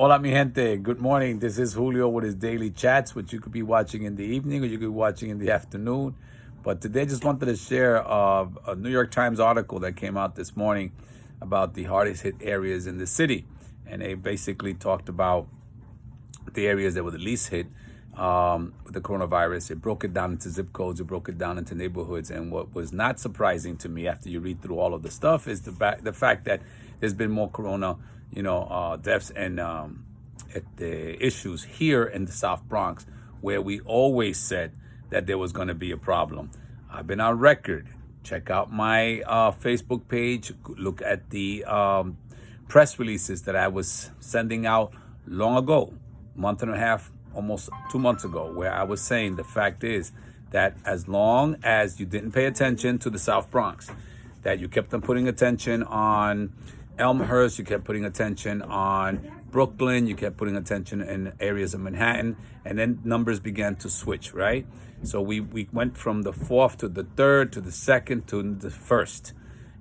Hola, mi gente. Good morning. This is Julio with his daily chats, which you could be watching in the evening or you could be watching in the afternoon. But today, I just wanted to share a New York Times article that came out this morning about the hardest hit areas in the city. And they basically talked about the areas that were the least hit with the coronavirus. It broke it down into zip codes. It broke it down into neighborhoods. And what was not surprising to me after you read through all of the stuff is the fact that there's been more corona, deaths and the issues here in the South Bronx, where we always said that there was going to be a problem. I've been on record. Check out my Facebook page. Look at the press releases that I was sending out long ago, month and a half, almost 2 months ago, where I was saying the fact is that as long as you didn't pay attention to the South Bronx, that you kept on putting attention on Elmhurst, you kept putting attention on Brooklyn, you kept putting attention in areas of Manhattan, and then numbers began to switch, right? So we went from the 4th to the 3rd to the 2nd to the 1st.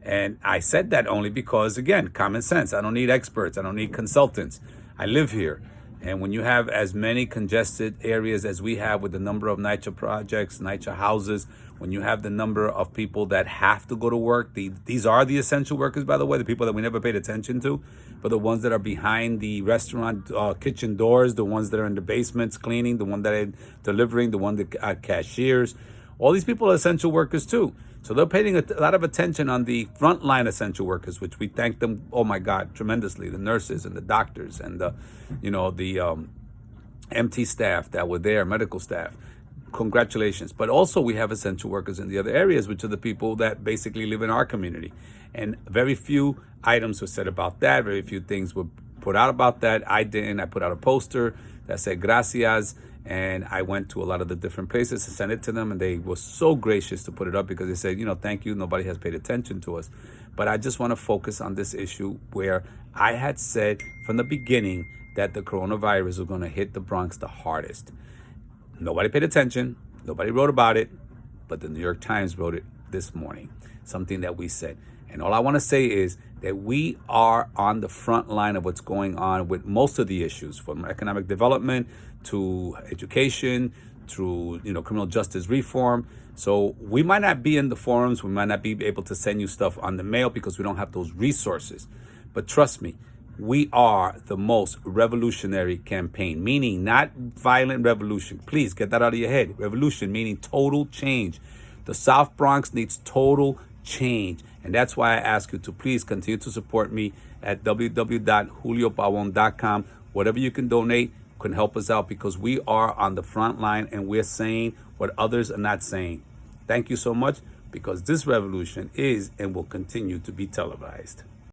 And I said that only because, again, common sense. I don't need experts. I don't need consultants. I live here. And when you have as many congested areas as we have with the number of NYCHA projects, NYCHA houses, when you have the number of people that have to go to work, these are the essential workers, by the way, the people that we never paid attention to, but the ones that are behind the restaurant kitchen doors, the ones that are in the basements cleaning, the one that are delivering, the one that are cashiers. All these people are essential workers too. So they're paying a lot of attention on the frontline essential workers, which we thank them, oh my God, tremendously. The nurses and the doctors and the MT staff that were there, medical staff. Congratulations. But also we have essential workers in the other areas, which are the people that basically live in our community. And very few items were said about that. Very few things were put out about that. I didn't. I put out a poster that said gracias. And I went to a lot of the different places to send it to them. And they were so gracious to put it up because they said, thank you. Nobody has paid attention to us. But I just want to focus on this issue where I had said from the beginning that the coronavirus was going to hit the Bronx the hardest. Nobody paid attention. Nobody wrote about it. But the New York Times wrote it this morning, something that we said. And all I want to say is that we are on the front line of what's going on with most of the issues, from economic development to education, through criminal justice reform. So we might not be in the forums. We might not be able to send you stuff on the mail because we don't have those resources. But trust me, we are the most revolutionary campaign, meaning not violent revolution. Please get that out of your head. Revolution, meaning total change. The South Bronx needs total change. And that's why I ask you to please continue to support me at www.juliopavon.com. Whatever you can donate can help us out because we are on the front line and we're saying what others are not saying. Thank you so much because this revolution is and will continue to be televised.